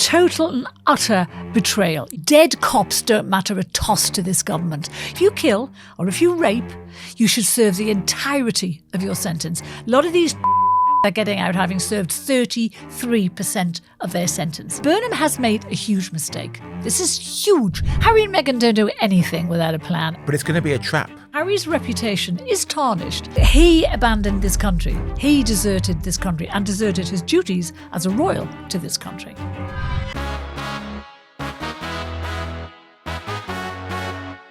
Total and utter betrayal. Dead cops don't matter a toss to this government. If you kill or if you rape, you should serve the entirety of your sentence. A lot of these are getting out having served 33% of their sentence. Burnham has made a huge mistake. This is huge. Harry and Meghan don't do anything without a plan. But it's going to be a trap. Harry's reputation is tarnished. He abandoned this country. He deserted this country and deserted his duties as a royal to this country.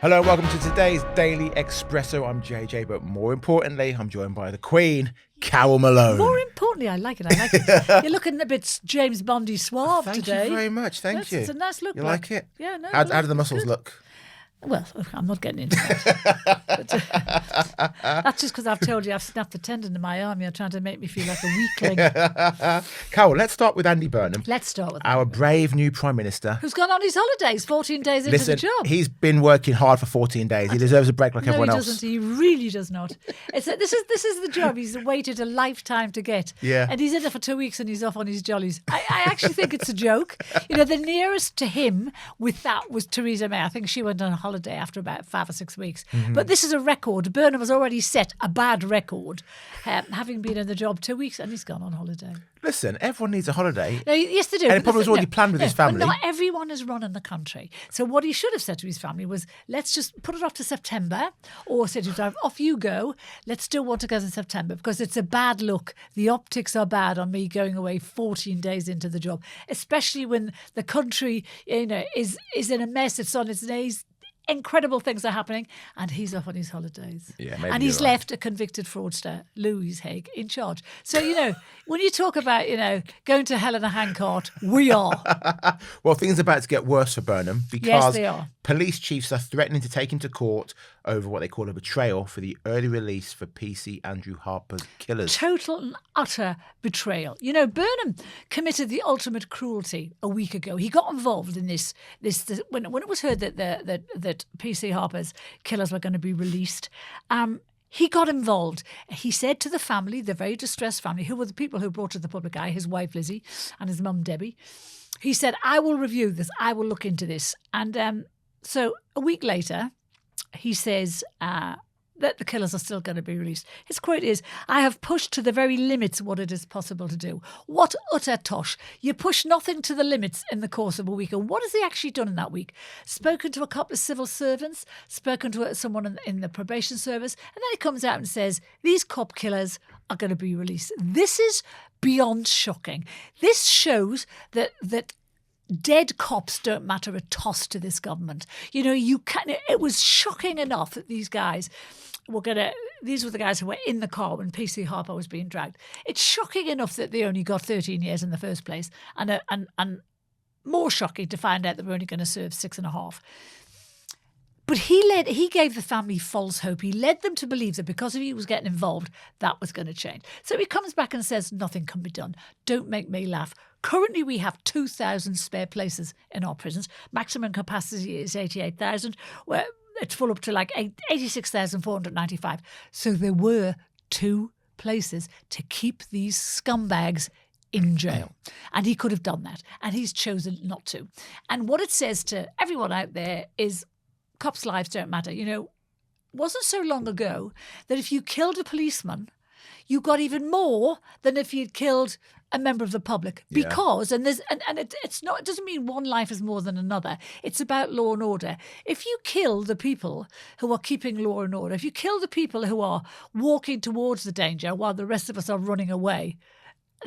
Hello, welcome to today's Daily Expresso. I'm JJ, but more importantly, I'm joined by the Queen, Carol Malone. More importantly, I like it. You're looking a bit James Bondy suave Thank today. you very much. Thank you. It's a nice look. You like it? Yeah, no. How do the muscles good. look? Well, I'm not getting into that. But, that's just because I've told you I've snapped the tendon in my arm. You're trying to make me feel like a weakling. Carol, let's start with Andy Burnham. Let's start with our brave new Prime Minister. Who's gone on his holidays 14 days into the job. He's been working hard for 14 days. He deserves a break like everyone else. No, he doesn't. He really does not. This is the job he's waited a lifetime to get. Yeah. And he's in it for 2 weeks and he's off on his jollies. I actually think it's a joke. You know, the nearest to him with that was Theresa May. I think she went on a holiday after about 5 or 6 weeks. Mm-hmm. But this is a record. Burnham has already set a bad record, having been in the job 2 weeks and he's gone on holiday. Listen, everyone needs a holiday. No, yes, they do. And it probably was already planned with his family. But not everyone is running the country. So what he should have said to his family was, let's just put it off to September, or said to his wife, off you go. Let's still want to go in September because it's a bad look. The optics are bad on me going away 14 days into the job, especially when the country, is in a mess. It's on its knees. Incredible things are happening, and he's off on his holidays. Yeah, maybe and he's right. left a convicted fraudster, Louise Haig, in charge. So, when you talk about, going to hell in a handcart, we are. Well, things are about to get worse for Burnham because Yes, they are. Police chiefs are threatening to take him to court over what they call a betrayal for the early release for PC Andrew Harper's killers. Total and utter betrayal. Burnham committed the ultimate cruelty a week ago. He got involved in this when it was heard that PC Harper's killers were going to be released. He got involved. He said to the family, the very distressed family, who were the people who brought to the public eye, his wife Lizzie and his mum Debbie, he said, I will review this. I will look into this. And so a week later, he says that the killers are still going to be released. His quote is, I have pushed to the very limits what it is possible to do. What utter tosh. You push nothing to the limits in the course of a week. And what has he actually done in that week? Spoken to a couple of civil servants, spoken to someone in the probation service, and then he comes out and says, these cop killers are going to be released. This is beyond shocking. This shows that dead cops don't matter a toss to this government. It was shocking enough that these guys these were the guys who were in the car when PC Harper was being dragged. It's shocking enough that they only got 13 years in the first place, and more shocking to find out that we're only going to serve 6.5. But he gave the family false hope. He led them to believe that because he was getting involved, that was going to change. So he comes back and says, nothing can be done. Don't make me laugh. Currently, we have 2,000 spare places in our prisons. Maximum capacity is 88,000. Where it's full up to like 86,495. So there were 2 places to keep these scumbags in jail. And he could have done that. And he's chosen not to. And what it says to everyone out there is, cops' lives don't matter. It wasn't so long ago that if you killed a policeman, you got even more than if you'd killed a member of the public. Yeah. Because, it doesn't mean one life is more than another. It's about law and order. If you kill the people who are keeping law and order, if you kill the people who are walking towards the danger while the rest of us are running away,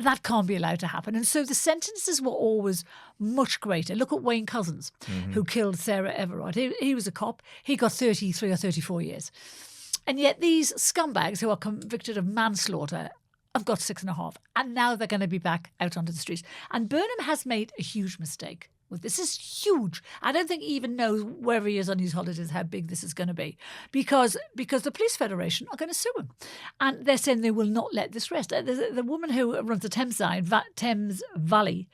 that can't be allowed to happen. And so the sentences were always much greater. Look at Wayne Couzens, who killed Sarah Everard. He was a cop. He got 33 or 34 years. And yet these scumbags who are convicted of manslaughter have got 6.5. And now they're going to be back out onto the streets. And Burnham has made a huge mistake. Well, this is huge. I don't think he even knows wherever he is on his holidays how big this is going to be, because the Police Federation are going to sue him, and they're saying they will not let this rest. The woman who runs the Thames Valley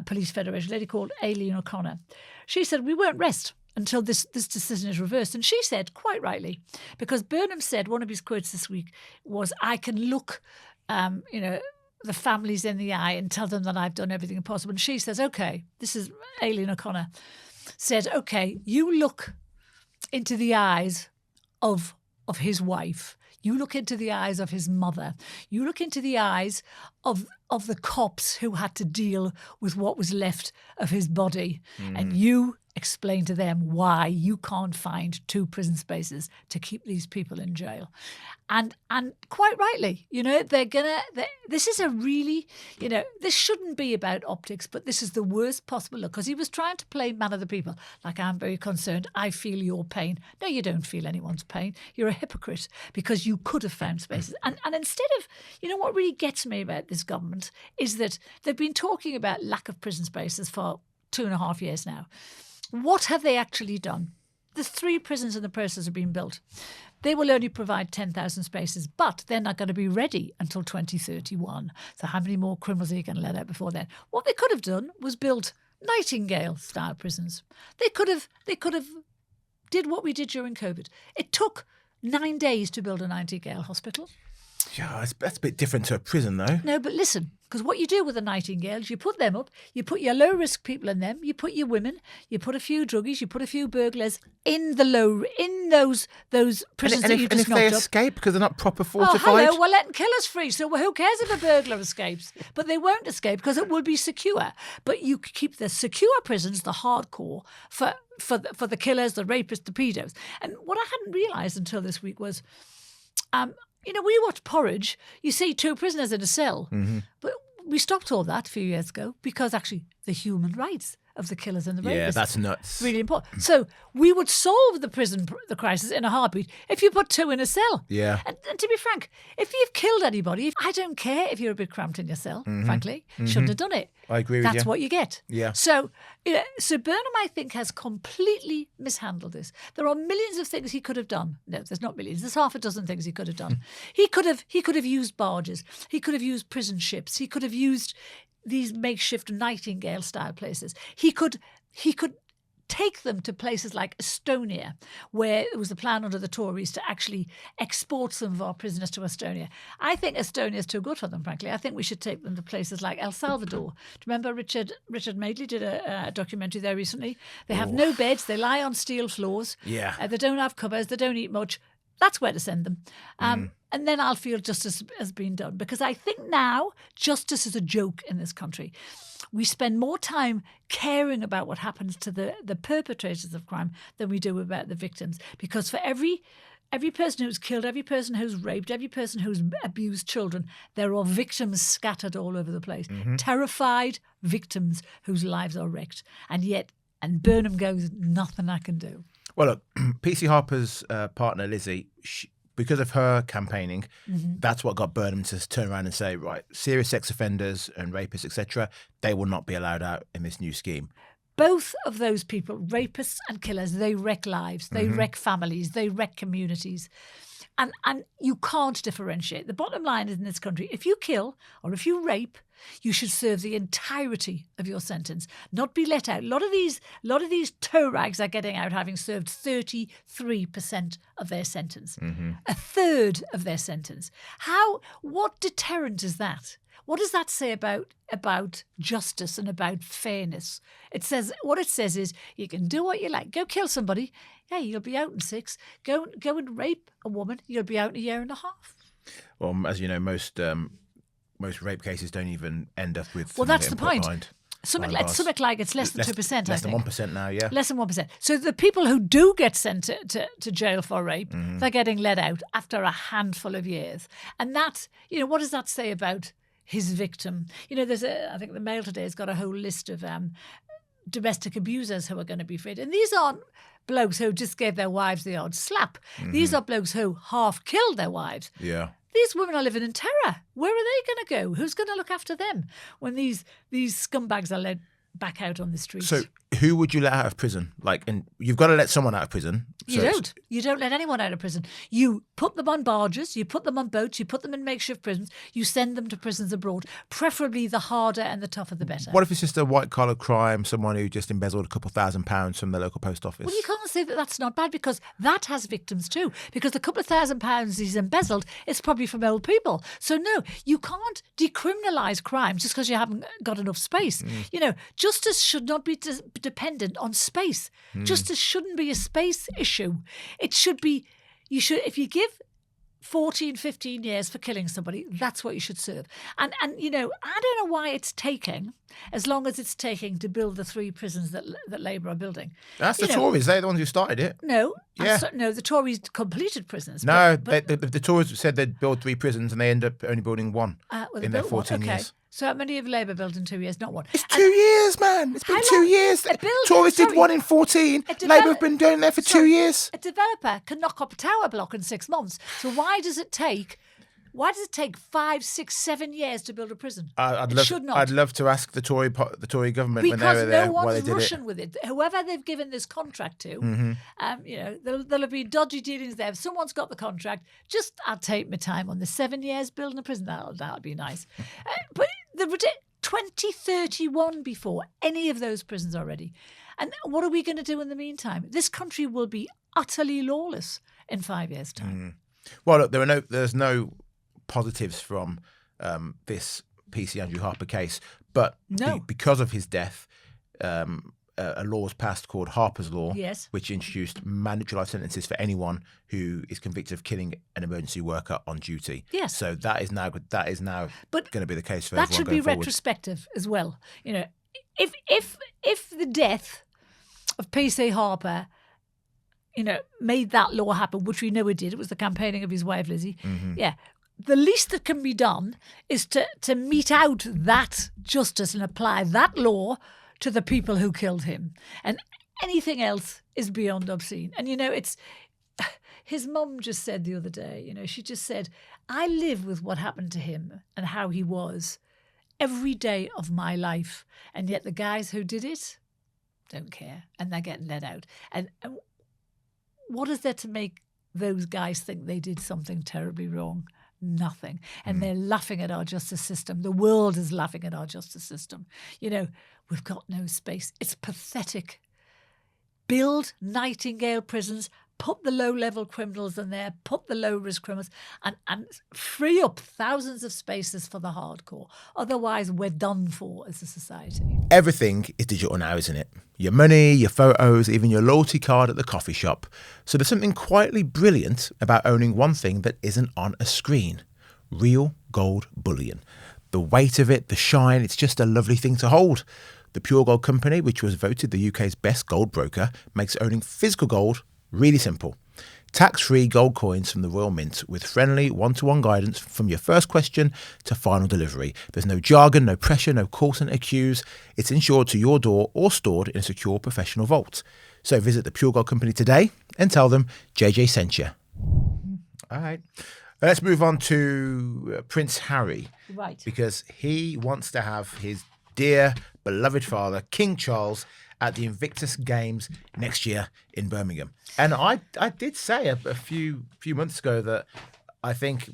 Police Federation, a lady called Aileen O'Connor, she said we won't rest until this decision is reversed. And she said, quite rightly, because Burnham said, one of his quotes this week was, I can look, the families in the eye and tell them that I've done everything possible. And she says, okay, this is Aileen O'Connor, said, okay, you look into the eyes of his wife. You look into the eyes of his mother. You look into the eyes of the cops who had to deal with what was left of his body. And you explain to them why you can't find 2 prison spaces to keep these people in jail. And quite rightly, this is a really, this shouldn't be about optics, but this is the worst possible look, because he was trying to play man of the people. Like, I'm very concerned. I feel your pain. No, you don't feel anyone's pain. You're a hypocrite, because you could have found spaces. And instead of, what really gets me about this government is that they've been talking about lack of prison spaces for 2.5 years now. What have they actually done? The 3 prisons in the process of being built. They will only provide 10,000 spaces, but they're not going to be ready until 2031. So how many more criminals are you going to let out before then? What they could have done was build Nightingale-style prisons. They could have did what we did during COVID. It took 9 days to build a Nightingale hospital. Yeah, that's a bit different to a prison, though. No, but listen, because what you do with the Nightingales, you put them up, you put your low-risk people in them, you put your women, you put a few druggies, you put a few burglars in those prisons that you just knocked up. And if they escape because they're not proper fortified? Oh, hello, well, let them kill us free. So who cares if a burglar escapes? But they won't escape because it will be secure. But you keep the secure prisons, the hardcore, for the killers, the rapists, the pedos. And what I hadn't realised until this week was... when you watch Porridge, you see 2 prisoners in a cell. But we stopped all that a few years ago because actually the human rights of the killers and the rapists. Yeah, that's nuts. Really important. So we would solve the crisis in a heartbeat if you put 2 in a cell. Yeah. And to be frank, if you've killed anybody, I don't care if you're a bit cramped in your cell, frankly. Shouldn't have done it. I agree with you. That's what you get. Yeah. So, so Burnham, I think, has completely mishandled this. There are millions of things he could have done. No, there's not millions. There's half a dozen things he could have done. He could have used barges. He could have used prison ships. He could have used these makeshift Nightingale-style places. He could take them to places like Estonia, where it was the plan under the Tories to actually export some of our prisoners to Estonia. I think Estonia is too good for them, frankly. I think we should take them to places like El Salvador. Do you remember Richard Madeley did a documentary there recently? They have no beds. They lie on steel floors. Yeah. They don't have cupboards. They don't eat much. That's where to send them. And then I'll feel justice has been done. Because I think now justice is a joke in this country. We spend more time caring about what happens to the perpetrators of crime than we do about the victims. Because for every person who's killed, every person who's raped, every person who's abused children, there are victims scattered all over the place. Terrified victims whose lives are wrecked. And Burnham goes, nothing I can do. Well, look, PC Harper's partner, Lizzie, because of her campaigning, that's what got Burnham to turn around and say, right, serious sex offenders and rapists, etc., they will not be allowed out in this new scheme. Both of those people, rapists and killers, they wreck lives, they wreck families, they wreck communities. And you can't differentiate. The bottom line is in this country, if you kill or if you rape, you should serve the entirety of your sentence, not be let out. A lot of these toe rags are getting out having served 33% of their sentence, a third of their sentence. What deterrent is that? What does that say about justice and about fairness? What it says is you can do what you like. Go kill somebody. Hey, you'll be out in 6. Go and rape a woman. You'll be out in 1.5 years. Well, as you know, most rape cases don't even end up with. Well, that's the point. Something like it's less than 2%. Less than 1% now, yeah. Less than 1%. So the people who do get sent to jail for rape, they're getting let out after a handful of years. And that, what does that say about his victim? I think the Mail today has got a whole list of domestic abusers who are going to be freed. And these aren't blokes who just gave their wives the odd slap. These are blokes who half killed their wives. Yeah. These women are living in terror. Where are they going to go? Who's going to look after them when these scumbags are led back out on the streets? So who would you let out of prison? Like, and you've got to let someone out of prison. You don't. You don't let anyone out of prison. You put them on barges, you put them on boats, you put them in makeshift prisons, you send them to prisons abroad. Preferably the harder and the tougher the better. What if it's just a white-collar crime, someone who just embezzled a couple £1,000 from the local post office? Well, you can't say that that's not bad, because that has victims too. Because the couple of £1,000 he's embezzled is probably from old people. So no, you can't decriminalise crime just because you haven't got enough space. You know, justice should not be dependent on space. Justice shouldn't be a space issue. It should be, if you give 14, 15 years for killing somebody, that's what you should serve. And you know, I don't know why it's taking as long as it's taking to build the 3 prisons that Labour are building. That's the Tories. They're the ones who started it. No. Yeah. No, the Tories completed prisons. No, the Tories said they'd build 3 prisons and they end up only building 1 in their 14 years. So how many have Labour built in 2 years? Not 1. It's 2 years, man. It's been 2 years. Tories did 1 in 14. Labour have been doing that for 2 years. A developer can knock up a tower block in 6 months. So why does it take 5, 6, 7 years to build a prison? I'd love to ask the Tory government when they were there why they did it. Because no one's rushing with it. Whoever they've given this contract to, you know, there'll have been dodgy dealings there. If someone's got the contract, I'll take my time on the 7 years building a prison. That'll be nice. But 2031 before any of those prisons are ready. And what are we going to do in the meantime? This country will be utterly lawless in 5 years' time. Well, look, there's no positives from this PC Andrew Harper case, but because of his death, a law was passed called Harper's Law, which introduced mandatory life sentences for anyone who is convicted of killing an emergency worker on duty. Yes. So that is now going to be the case for everyone going forward. That should be retrospective as well. You know, if the death of PC Harper, you know, made that law happen, which we know it did. It was the campaigning of his wife Lizzie. Yeah. The least that can be done is to mete out that justice and apply that law to the people who killed him. And anything else is beyond obscene. And, you know, his mum just said the other day, you know, she just said, I live with what happened to him and how he was every day of my life. And yet the guys who did it don't care. And they're getting let out. And what is there to make those guys think they did something terribly wrong? Nothing. And they're laughing at our justice system. The world is laughing at our justice system. You know, we've got no space. It's pathetic. Build Nightingale prisons, put the low-level criminals in there, put the low-risk criminals, and free up thousands of spaces for the hardcore. Otherwise, we're done for as a society. Everything is digital now, isn't it? Your money, your photos, even your loyalty card at the coffee shop. So there's something quietly brilliant about owning one thing that isn't on a screen. Real gold bullion. The weight of it, the shine, it's just a lovely thing to hold. The Pure Gold Company, which was voted the UK's best gold broker, makes owning physical gold really simple. Tax-free gold coins from the Royal Mint with friendly one-to-one guidance from your first question to final delivery. There's no jargon, no pressure, no call centre queues. It's insured to your door or stored in a secure professional vault. So visit the Pure Gold Company today and tell them JJ sent you. All right. Let's move on to Prince Harry. Right. Because he wants to have his dear, beloved father, King Charles, at the Invictus Games next year in Birmingham. And I did say a few months ago that I think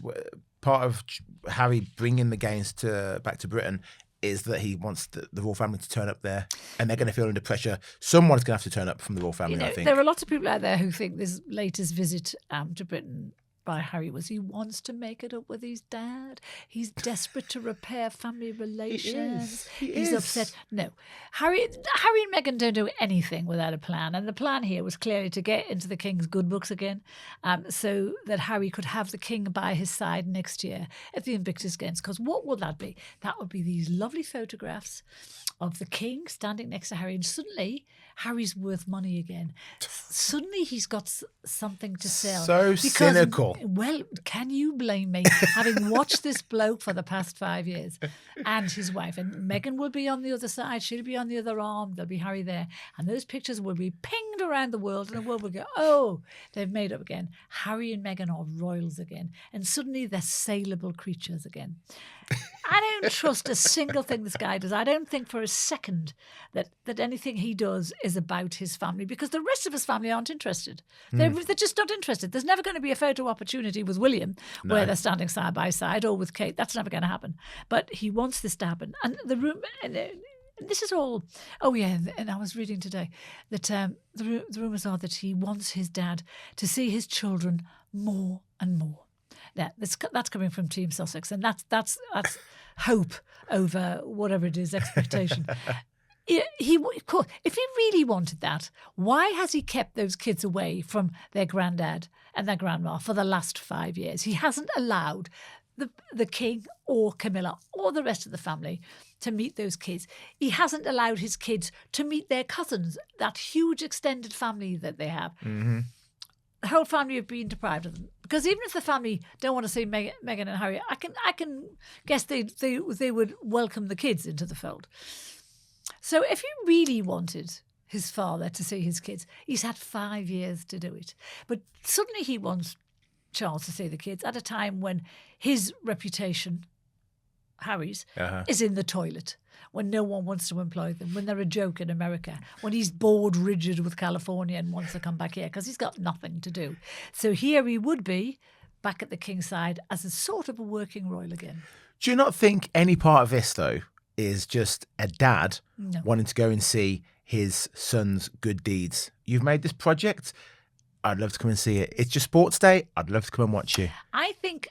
part of Harry bringing the games back to Britain is that he wants the royal family to turn up there, and they're going to feel under pressure. Someone's going to have to turn up from the royal family, you know, I think. There are lots of people out there who think this latest visit to Britain by Harry was he wants to make it up with his dad. He's desperate to repair family relations. He's upset. No. Harry and Meghan don't do anything without a plan. And the plan here was clearly to get into the King's good books again, so that Harry could have the King by his side next year at the Invictus Games. Because what would that be? That would be these lovely photographs of the King standing next to Harry, and suddenly Harry's worth money again. Suddenly he's got something to sell. So cynical. Well, can you blame me, having watched this bloke for the past 5 years, and his wife, and Meghan will be on the other side, she'll be on the other arm, there'll be Harry there, and those pictures will be pinged around the world, and the world will go, oh, they've made up again. Harry and Meghan are royals again, and suddenly they're saleable creatures again. I don't trust a single thing this guy does. I don't think for a second that anything he does is about his family, because the rest of his family aren't interested. They're just not interested. There's never going to be a photo opportunity with William where they're standing side by side, or with Kate. That's never going to happen. But he wants this to happen. And the room... This is all. Oh yeah, and I was reading today that the rumours are that he wants his dad to see his children more and more. Now that's coming from Team Sussex, and that's hope over whatever it is, expectation. Of course, if he really wanted that, why has he kept those kids away from their granddad and their grandma for the last 5 years? He hasn't allowed the king or Camilla or the rest of the family to meet those kids. He hasn't allowed his kids to meet their cousins, that huge extended family that they have. Mm-hmm. The whole family have been deprived of them. Because even if the family don't want to see Meghan and Harry, I can guess they would welcome the kids into the fold. So if he really wanted his father to see his kids, he's had 5 years to do it. But suddenly he wants Charles to see the kids at a time when his reputation, Harry's, is in the toilet, when no one wants to employ them, when they're a joke in America, when he's bored rigid with California and wants to come back here because he's got nothing to do. So here he would be back at the king's side as a sort of a working royal again. Do you not think any part of this, though, is just a dad wanting to go and see his son's good deeds? You've made this project. I'd love to come and see it. It's your sports day. I'd love to come and watch you. I think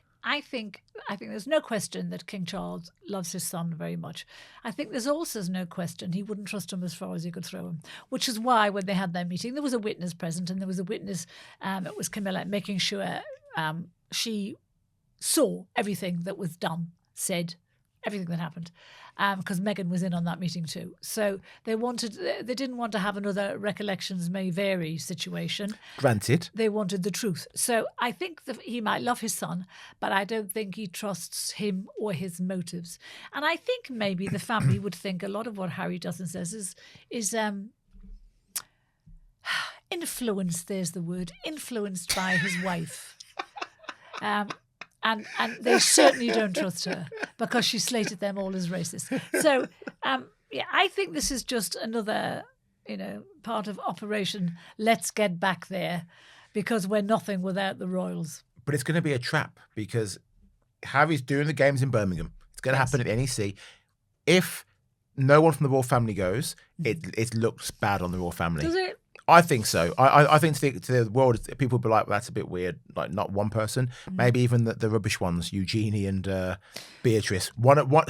there's no question that King Charles loves his son very much. I think there's also no question he wouldn't trust him as far as he could throw him, which is why when they had their meeting, there was a witness present, and there was a witness, it was Camilla, making sure she saw everything that was done, said, everything that happened, because Meghan was in on that meeting too. So they didn't want to have another recollections may vary situation. Granted. They wanted the truth. So I think that he might love his son, but I don't think he trusts him or his motives. And I think maybe the family would think a lot of what Harry does and says is influenced, there's the word, influenced by his wife. And they certainly don't trust her because she slated them all as racist. So, I think this is just another, part of Operation Let's Get Back There, because we're nothing without the royals. But it's going to be a trap because Harry's doing the games in Birmingham. It's going to happen at NEC. If no one from the royal family goes, it looks bad on the royal family. Does it? I think so. I think to the world, people will be like, well, that's a bit weird. Like, not one person, maybe even the rubbish ones, Eugenie and Beatrice.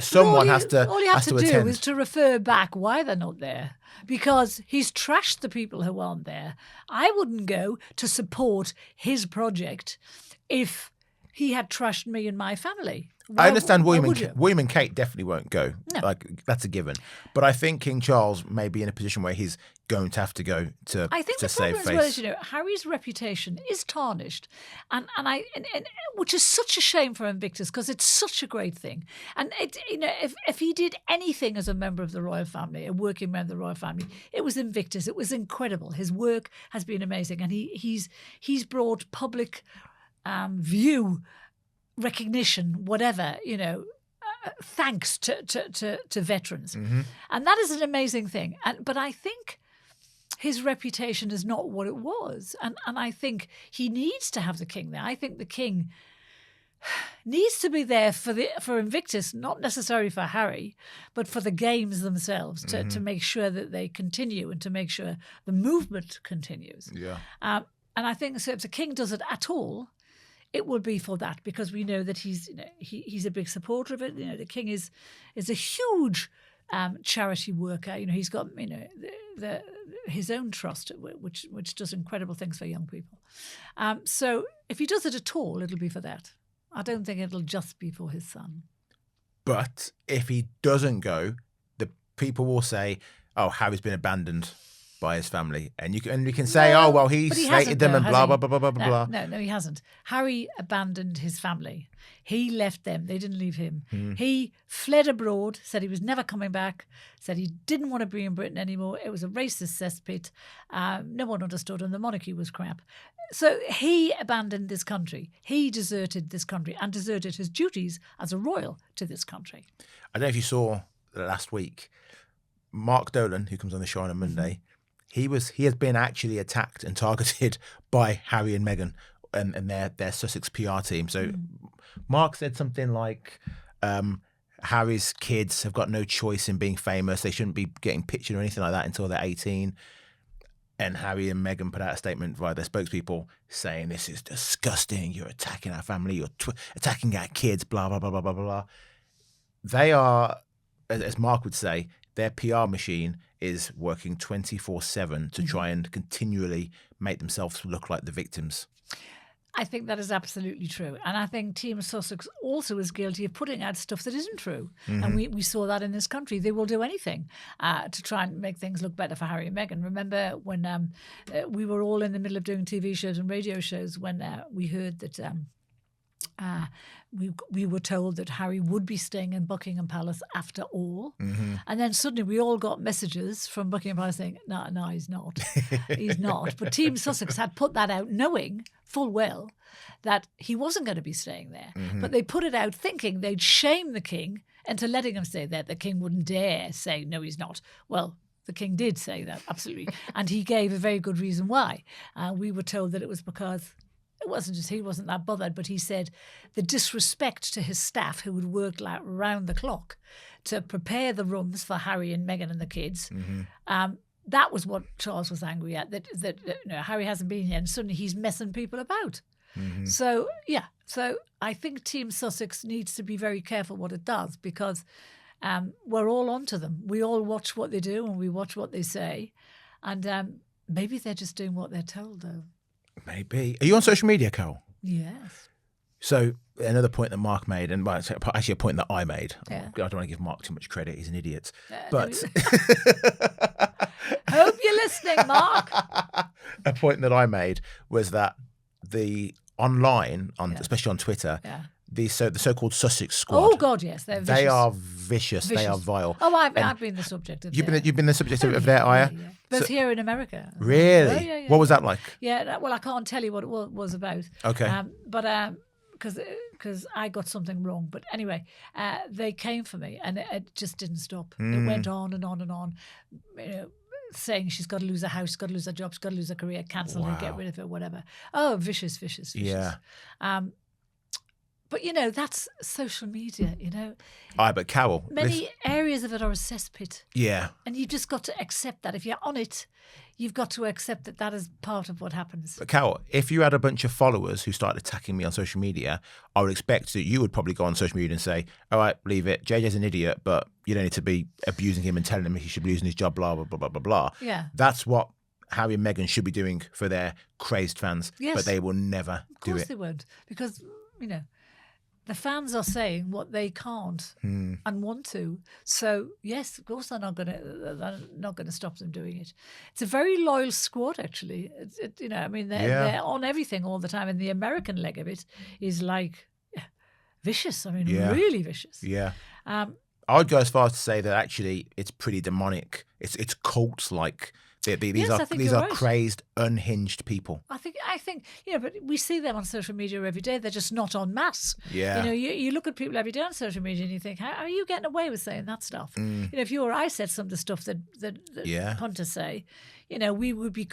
Someone has to attend. All you have to do is to refer back why they're not there, because he's trashed the people who aren't there. I wouldn't go to support his project if he had trashed me and my family. I understand William and Kate definitely won't go. No. Like, that's a given. But I think King Charles may be in a position where he's going to have to go to I think to the save problem face. as well is, Harry's reputation is tarnished, and which is such a shame for Invictus, because it's such a great thing. And if he did anything as a member of the royal family, a working member of the royal family, it was Invictus. It was incredible. His work has been amazing, and he's brought public view, recognition, whatever, thanks to veterans. Mm-hmm. And that is an amazing thing. But I think his reputation is not what it was. And I think he needs to have the king there. I think the king needs to be there for Invictus, not necessarily for Harry, but for the games themselves, to make sure that they continue and to make sure the movement continues. Yeah. And I think so if the king does it at all, it will be for that, because we know that he's a big supporter of it. The king is a huge charity worker. He's got his own trust, which does incredible things for young people. So if he does it at all, it'll be for that. I don't think it'll just be for his son. But if he doesn't go, the people will say, "Oh, Harry's been abandoned by his family, and you can say, oh well, he slated them and blah blah blah blah blah blah. No, he hasn't. Harry abandoned his family. He left them. They didn't leave him. He fled abroad, said he was never coming back, said he didn't want to be in Britain anymore. It was a racist cesspit. No one understood, and the monarchy was crap. So he abandoned this country. He deserted this country and deserted his duties as a royal to this country. I don't know if you saw last week, Mark Dolan, who comes on the show on a Monday, he has been actually attacked and targeted by Harry and Meghan and their Sussex PR team. So Mark said something like, Harry's kids have got no choice in being famous. They shouldn't be getting pictured or anything like that until they're 18. And Harry and Meghan put out a statement via their spokespeople saying, this is disgusting. You're attacking our family. You're attacking our kids, blah, blah, blah, blah, blah, blah. They are, as Mark would say, their PR machine is working 24/7 to try and continually make themselves look like the victims. I think that is absolutely true. And I think Team Sussex also is guilty of putting out stuff that isn't true. And we saw that in this country. They will do anything to try and make things look better for Harry and Meghan. Remember when we were all in the middle of doing TV shows and radio shows when we heard that we were told that Harry would be staying in Buckingham Palace after all. And then suddenly we all got messages from Buckingham Palace saying, no, he's not. He's not. But Team Sussex had put that out knowing full well that he wasn't going to be staying there. But they put it out thinking they'd shame the king into letting him stay there. The king wouldn't dare say, no, he's not. Well, the king did say that, absolutely. And he gave a very good reason why. We were told that it was because it wasn't just he wasn't that bothered, but he said the disrespect to his staff who would work round the clock to prepare the rooms for Harry and Meghan and the kids. That was what Charles was angry at, that Harry hasn't been here and suddenly he's messing people about. So I think Team Sussex needs to be very careful what it does because we're all onto them. We all watch what they do and we watch what they say. And maybe they're just doing what they're told, though. Maybe. Are you on social media, Carol? Yes. So another point that Mark made, and actually a point that I made. Yeah. I don't want to give Mark too much credit. He's an idiot. But hope you're listening, Mark. A point that I made was that the online, especially on Twitter, the so-called Sussex squad. Oh God, yes, they're vicious. They are vicious. They are vile. Oh, I've been the subject of. You've been the subject of their ire. Yeah. Both here in America. Really? Oh, yeah. What was that like? Yeah. Well, I can't tell you what it was about. Okay. But because I got something wrong. But anyway, they came for me, and it just didn't stop. It went on and on and on. Saying she's got to lose her house, she's got to lose her job, she's got to lose her career, cancel her, get rid of her, whatever. Oh, vicious. Yeah. But, that's social media, But Carol. Many areas of it are a cesspit. Yeah. And you've just got to accept that. If you're on it, you've got to accept that that is part of what happens. But Carol, if you had a bunch of followers who started attacking me on social media, I would expect that you would probably go on social media and say, all right, leave it. JJ's an idiot, but you don't need to be abusing him and telling him he should be losing his job, blah, blah, blah, blah, blah, blah. Yeah. That's what Harry and Meghan should be doing for their crazed fans. Yes. But they will never do it. Of course they won't. Because, the fans are saying what they can't and want to. So yes, of course they're not going to stop them doing it. It's a very loyal squad, actually. They're on everything all the time, and the American leg of it is like vicious. Really vicious. Yeah. I would go as far as to say that actually it's pretty demonic. It's cult like. These are crazed, unhinged people. I think, but we see them on social media every day. They're just not en masse. Yeah. You look at people every day on social media and you think, how are you getting away with saying that stuff? If you or I said some of the stuff that punters say, we would be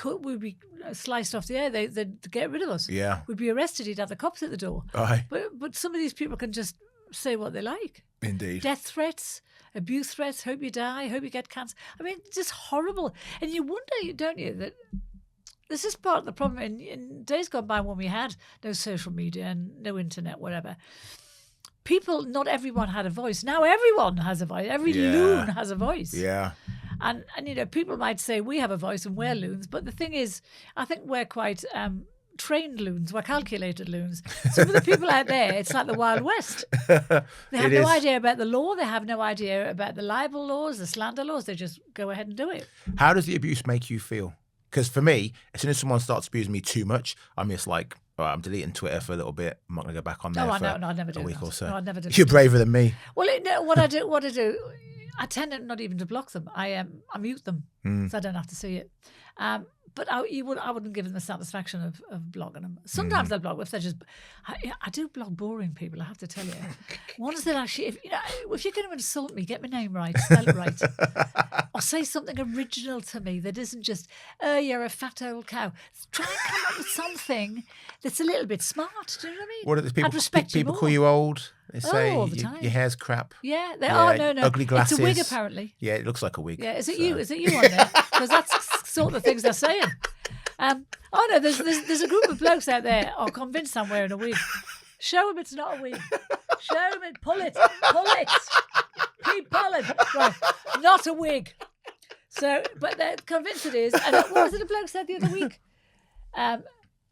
sliced off the air. They'd get rid of us. Yeah. We'd be arrested. He'd have the cops at the door. Aye. But some of these people can just say what they like. Indeed. Death threats, abuse threats, hope you die, hope you get cancer. Just horrible. And you wonder, don't you, that this is part of the problem. In days gone by when we had no social media and no internet, whatever, not everyone had a voice. Now everyone has a voice. Every loon has a voice. Yeah. And people might say we have a voice and we're loons. But the thing is, I think we're quite trained loons, we're calculated loons. Some of the people out there, it's like the Wild West. They have no idea about the law. They have no idea about the libel laws, the slander laws. They just go ahead and do it. How does the abuse make you feel? Because for me, as soon as someone starts abusing me too much, I'm just like, all right, I'm deleting Twitter for a little bit. I'm not going to go back on there for I'd never do a week that. or so. No, I'd never do You're that. braver than me. Well, what I do, I tend not even to block them. I mute them so I don't have to see it. But I wouldn't give them the satisfaction of blogging them. Sometimes I'll blog if they're just. I do blog boring people. I have to tell you, ones that actually, if you're going to insult me, get my name right, spell it right, or say something original to me that isn't just, "Oh, you're a fat old cow." Try and come up with something that's a little bit smart. Do you know what I mean? What are the people? I'd respect you People more. call you old. They say all the time. your hair's crap. Yeah, no. Ugly glasses. It's a wig, apparently. Yeah, it looks like a wig. Yeah, is it you? Is it you on there? Because that's sort of the things they're saying. No, there's a group of blokes out there are convinced I'm wearing a wig. Show them it's not a wig. Show them it. Pull it. Keep pulling. Right, not a wig. So, but they're convinced it is. And what was it the bloke said the other week?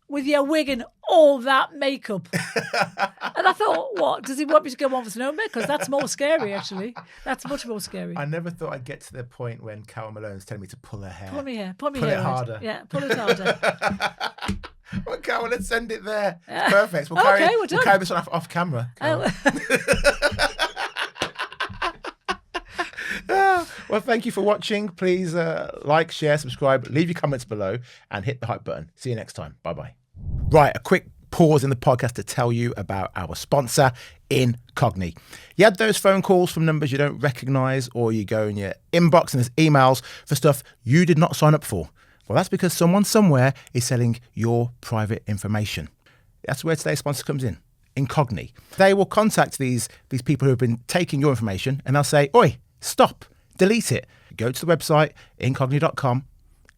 With your wig and all that makeup. And I thought, what? Does he want me to go on with no makeup? Because that's more scary, actually. That's much more scary. I never thought I'd get to the point when Carol Malone's telling me to pull her hair. Pull me hair. Pull it harder. Yeah, pull it harder. Well, Carol, let's send it there. It's perfect. We'll Okay, carry, we're done. we'll carry this one off camera. Well, thank you for watching. Please like, share, subscribe, leave your comments below, and hit the hype button. See you next time. Bye-bye. Right, a quick pause in the podcast to tell you about our sponsor, Incogni. You had those phone calls from numbers you don't recognize, or you go in your inbox and there's emails for stuff you did not sign up for. Well, that's because someone somewhere is selling your private information. That's where today's sponsor comes in, Incogni. They will contact these people who have been taking your information, and they'll say, "Oi, stop, delete it." Go to the website, incogni.com.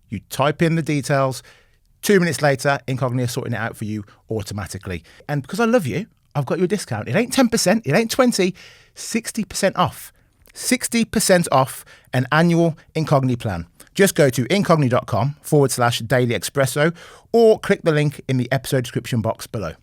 You type in the details. 2 minutes later, Incogni are sorting it out for you automatically. And because I love you, I've got you a discount. It ain't 10%, it ain't 20, 60% off. 60% off an annual Incogni plan. Just go to incogni.com/Daily Expresso or click the link in the episode description box below.